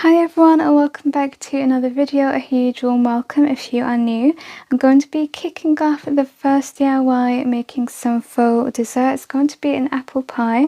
Hi everyone and welcome back to another video. A huge warm welcome if you are new. I'm going to be kicking off the first DIY making some faux dessert. It's going to be an apple pie.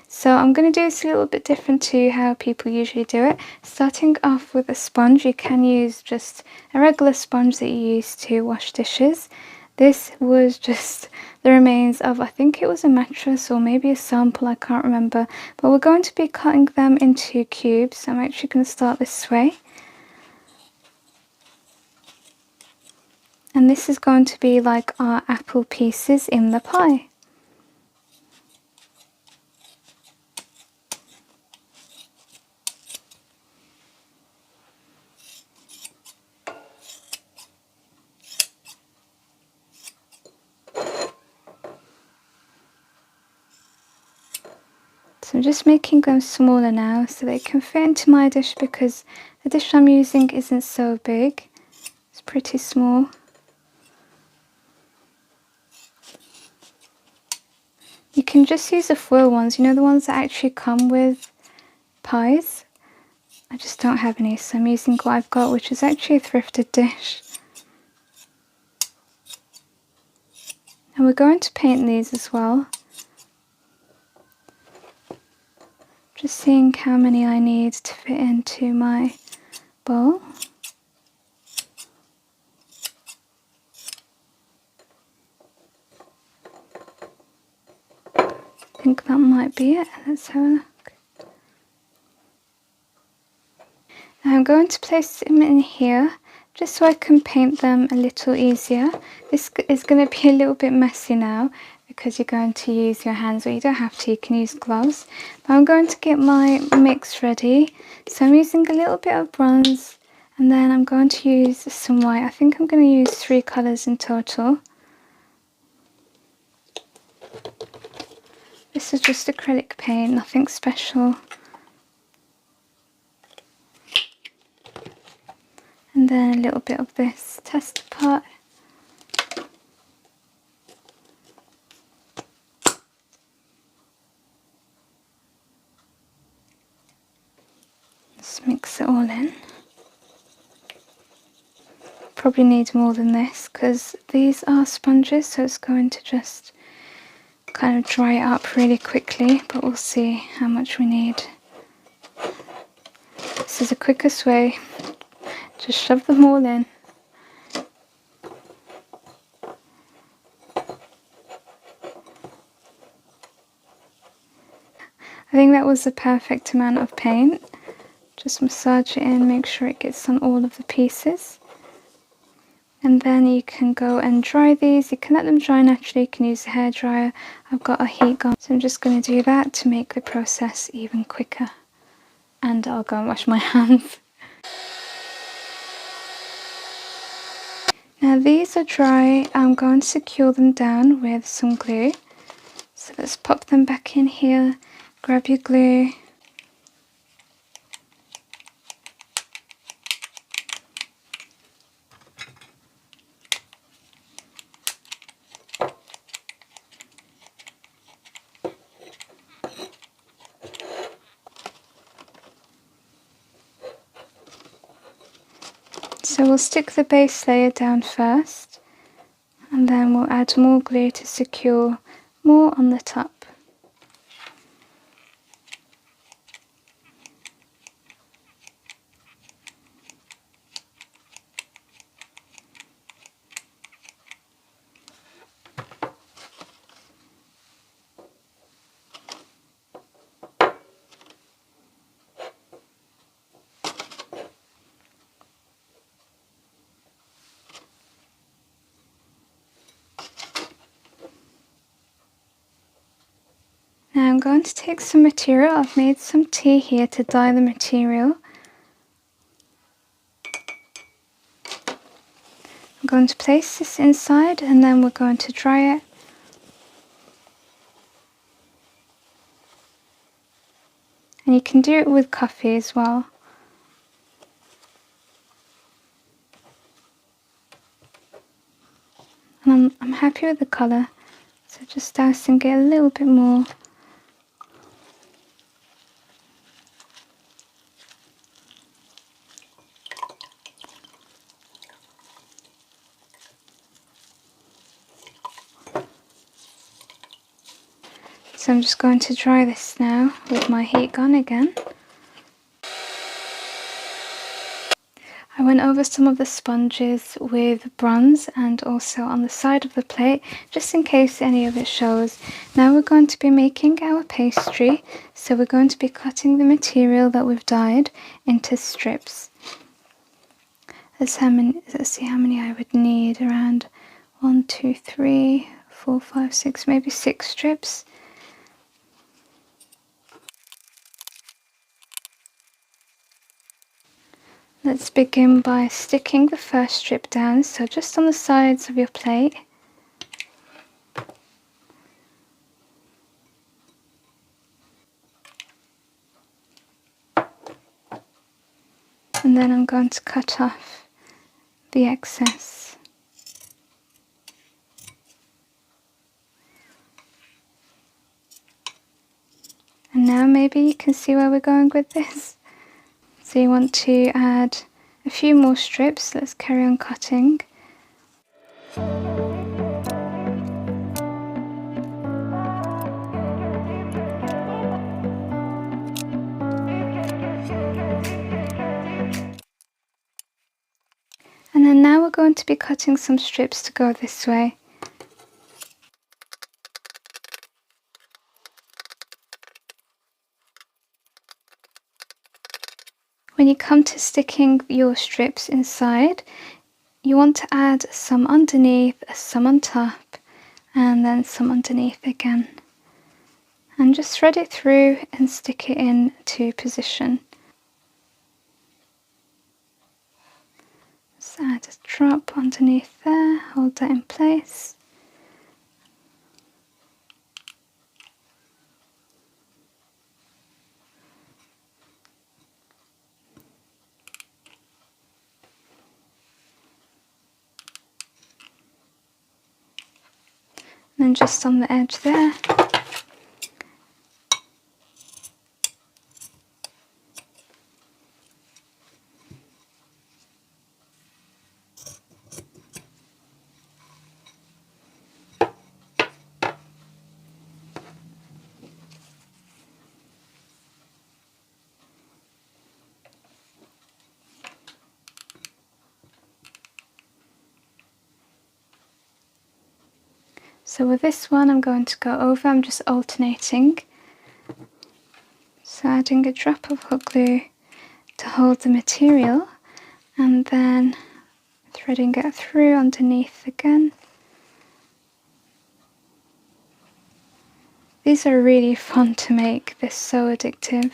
So I'm going to do this a little bit different to how people usually do it. Starting off with a sponge. You can use just a regular sponge that you use to wash dishes. This was just the remains of, I think it was a mattress or maybe a sample, I can't remember. But we're going to be cutting them into cubes. So I'm actually going to start this way. And this is going to be like our apple pieces in the pie. So I'm just making them smaller now so they can fit into my dish because the dish I'm using isn't so big. It's pretty small. You can just use the foil ones, you know, the ones that actually come with pies. I just don't have any, so I'm using what I've got, which is actually a thrifted dish. And we're going to paint these as well. Just seeing how many I need to fit into my bowl. I think that might be it. Let's have a look. Now I'm going to place them in here just so I can paint them a little easier. This is going to be a little bit messy now because you're going to use your hands, or you don't have to, you can use gloves. But I'm going to get my mix ready. So I'm using a little bit of bronze and then I'm going to use some white. I think I'm going to use 3 colours in total. This is just acrylic paint, nothing special. And then a little bit of this tester pot. Just mix it all in. Probably need more than this because these are sponges, so it's going to just kind of dry it up really quickly, but we'll see how much we need. This is the quickest way. Just shove them all in. I think that was the perfect amount of paint. Just massage it in, make sure it gets on all of the pieces. And then you can go and dry these. You can let them dry naturally, you can use a hairdryer. I've got a heat gun, so I'm just going to do that to make the process even quicker. And I'll go and wash my hands. Now these are dry. I'm going to secure them down with some glue. So let's pop them back in here. Grab your glue. So we'll stick the base layer down first, and then we'll add more glue to secure more on the top. Now I'm going to take some material. I've made some tea here to dye the material. I'm going to place this inside and then we're going to dry it. And you can do it with coffee as well. And I'm happy with the colour, so just dousing it a little bit more. So I'm just going to dry this now with my heat gun again. I went over some of the sponges with bronze and also on the side of the plate, just in case any of it shows. Now we're going to be making our pastry, so we're going to be cutting the material that we've dyed into strips. Let's see how many I would need. Around 1, 2, 3, 4, 5, 6, maybe 6 strips. Let's begin by sticking the first strip down, so just on the sides of your plate. And then I'm going to cut off the excess. And now maybe you can see where we're going with this. So you want to add a few more strips. Let's carry on cutting. And then now we're going to be cutting some strips to go this way. When you come to sticking your strips inside, you want to add some underneath, some on top, and then some underneath again. And just thread it through and stick it into position. Just add a drop underneath there, hold that in place. And then just on the edge there. So with this one I'm going to go over, I'm just alternating. So adding a drop of hot glue to hold the material and then threading it through underneath again. These are really fun to make, they're so addictive.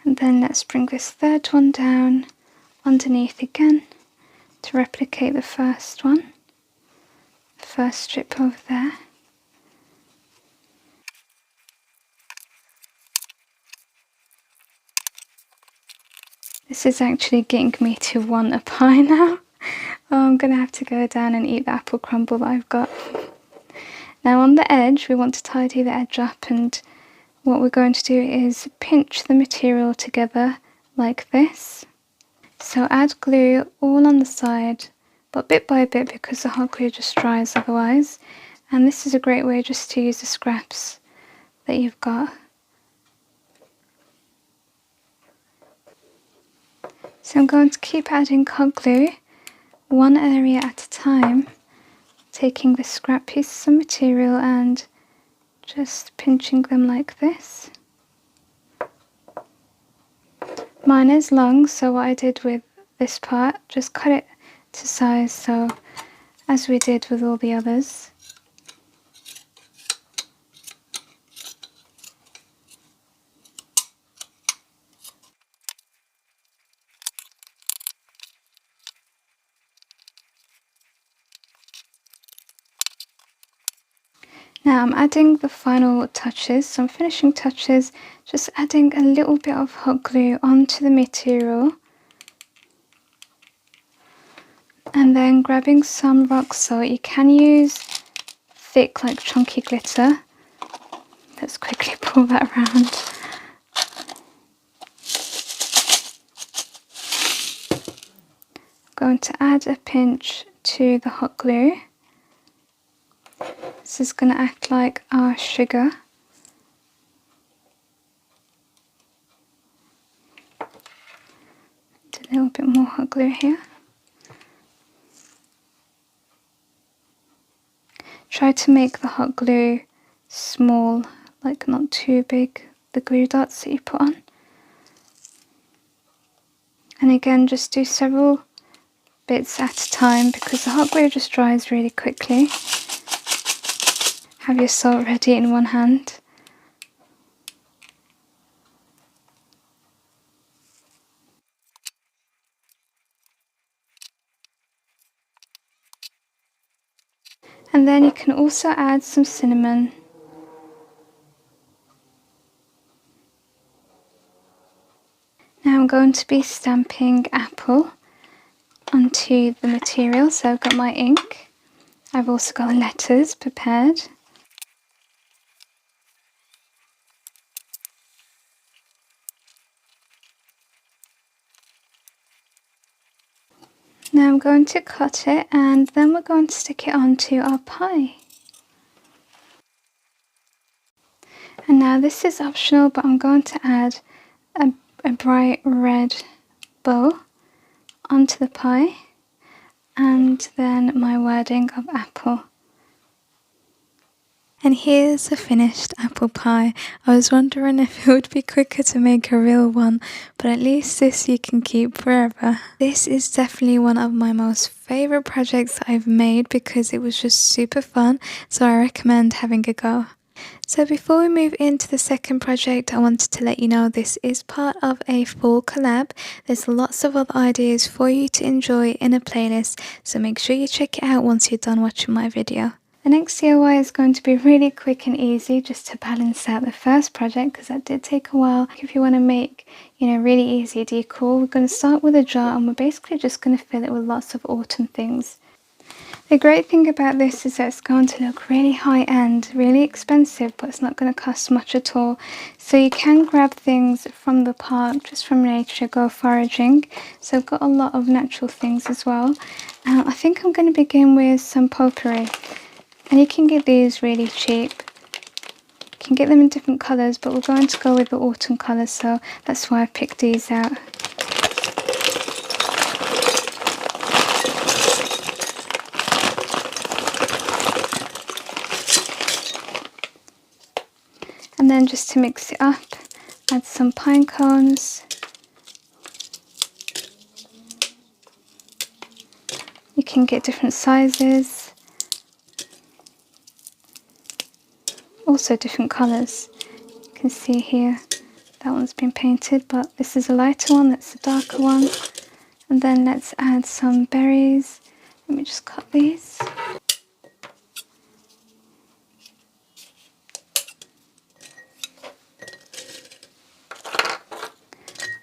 And then let's bring this third one down underneath again to replicate the first one, the first strip over there. This is actually getting me to want a pie now. Oh, I'm going to have to go down and eat the apple crumble that I've got. Now on the edge, we want to tidy the edge up, and what we're going to do is pinch the material together like this. So add glue all on the side, but bit by bit because the hot glue just dries otherwise. And this is a great way just to use the scraps that you've got. So I'm going to keep adding hot glue, one area at a time, taking the scrap pieces of material and just pinching them like this. Mine is long, so what I did with this part, just cut it to size, so as we did with all the others. Now I'm adding the final touches, some finishing touches, just adding a little bit of hot glue onto the material. And then grabbing some rock salt. You can use thick, like chunky glitter. Let's quickly pull that around. I'm going to add a pinch to the hot glue. This is going to act like our sugar. A little bit more hot glue here. Try to make the hot glue small, like not too big, the glue dots that you put on. And again, just do several bits at a time because the hot glue just dries really quickly. Have your salt ready in one hand. And then you can also add some cinnamon. Now I'm going to be stamping apple onto the material. So I've got my ink. I've also got letters prepared. Now I'm going to cut it and then we're going to stick it onto our pie. And now this is optional, but I'm going to add a bright red bow onto the pie and then my wording of apple. And here's a finished apple pie. I was wondering if it would be quicker to make a real one, but at least this you can keep forever. This is definitely one of my most favourite projects that I've made because it was just super fun, so I recommend having a go. So before we move into the second project, I wanted to let you know this is part of a full collab. There's lots of other ideas for you to enjoy in a playlist, so make sure you check it out once you're done watching my video. The next DIY is going to be really quick and easy just to balance out the first project because that did take a while. If you want to make, really easy decor, we're going to start with a jar and we're basically just going to fill it with lots of autumn things. The great thing about this is that it's going to look really high-end, really expensive, but it's not going to cost much at all. So you can grab things from the park, just from nature, go foraging. So I've got a lot of natural things as well. I think I'm going to begin with some potpourri. And you can get these really cheap. You can get them in different colours, but we're going to go with the autumn colours, so that's why I picked these out. And then just to mix it up, add some pine cones. You can get different sizes. Also different colours. You can see here that one's been painted, but this is a lighter one, that's a darker one. And then let's add some berries. Let me just cut these.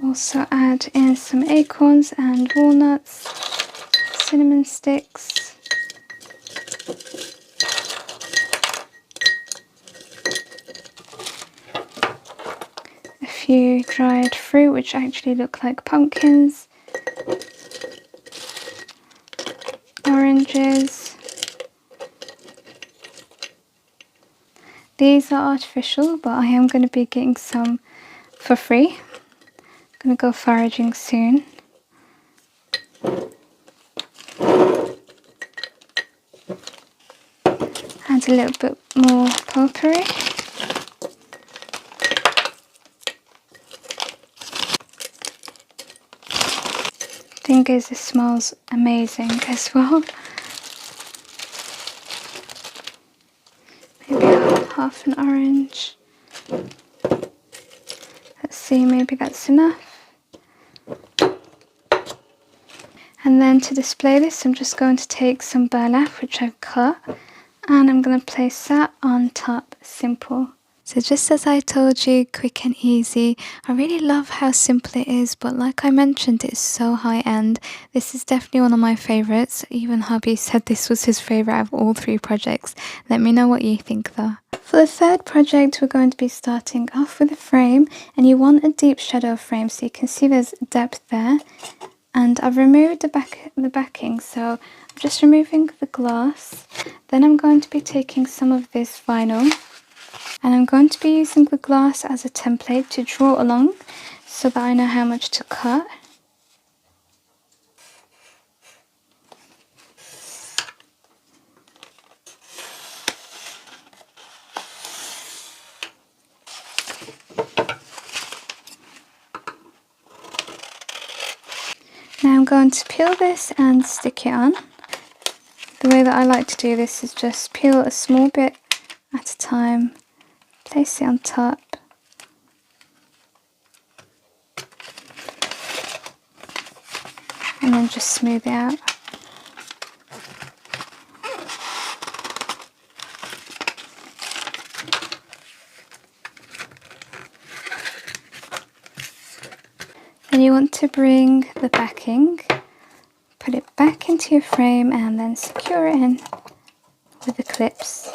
Also add in some acorns and walnuts, cinnamon sticks. Few dried fruit which actually look like pumpkins, oranges. These are artificial, but I am going to be getting some for free. I'm going to go foraging soon. Add a little bit more potpourri. Thing is, it smells amazing as well. Maybe half an orange. Let's see, maybe that's enough. And then to display this, I'm just going to take some burlap which I've cut, and I'm going to place that on top, simple. So just as I told you, quick and easy. I really love how simple it is, but like I mentioned, it's so high end. This is definitely one of my favorites. Even hubby said this was his favorite out of all 3 projects. Let me know what you think though. For the third project, we're going to be starting off with a frame, and you want a deep shadow frame, so you can see there's depth there. And I've removed the backing, so I'm just removing the glass. Then I'm going to be taking some of this vinyl, and I'm going to be using the glass as a template to draw along so that I know how much to cut. Now I'm going to peel this and stick it on. The way that I like to do this is just peel a small bit at a time, place it on top, and then just smooth it out. Then you want to bring the backing, put it back into your frame, and then secure it in with the clips.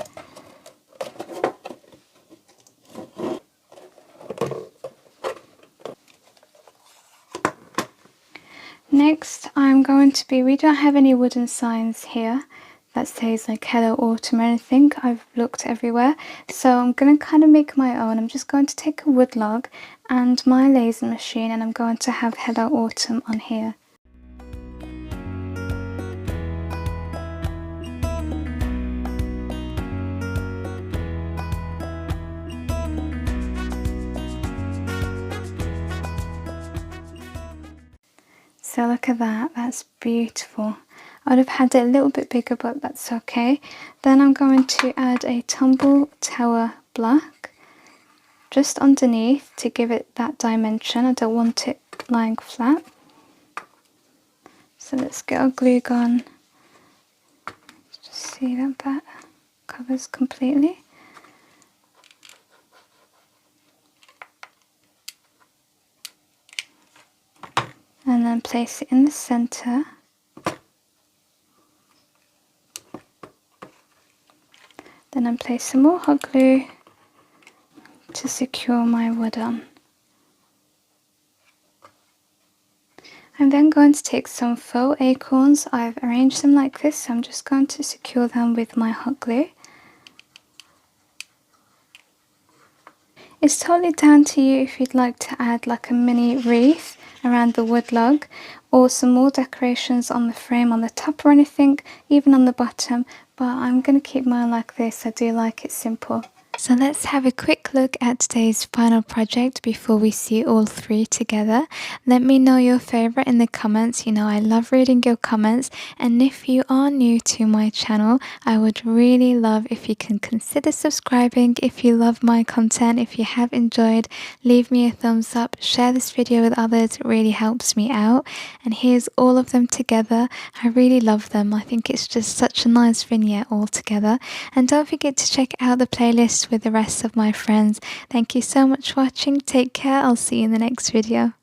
Next, I'm going to be, we don't have any wooden signs here that says like hello autumn or anything. I've looked everywhere, so I'm going to kind of make my own. I'm just going to take a wood log and my laser machine, and I'm going to have hello autumn on here. So look at that, that's beautiful. I would have had it a little bit bigger, but that's okay. Then I'm going to add a tumble tower block just underneath to give it that dimension. I don't want it lying flat. So let's get our glue gun. Just see that covers completely. And then place it in the center. Then I place some more hot glue to secure my wood on. I'm then going to take some faux acorns. I've arranged them like this, so I'm just going to secure them with my hot glue. It's totally down to you if you'd like to add like a mini wreath around the wood log, or some more decorations on the frame on the top or anything, even on the bottom, but I'm going to keep mine like this. I do like it simple. So let's have a quick look at today's final project before we see all 3 together. Let me know your favorite in the comments. You know, I love reading your comments, and if you are new to my channel, I would really love if you can consider subscribing. If you love my content, if you have enjoyed, leave me a thumbs up, share this video with others. It really helps me out. And here's all of them together. I really love them. I think it's just such a nice vignette all together. And don't forget to check out the playlist with the rest of my friends. Thank you so much for watching. Take care. I'll see you in the next video.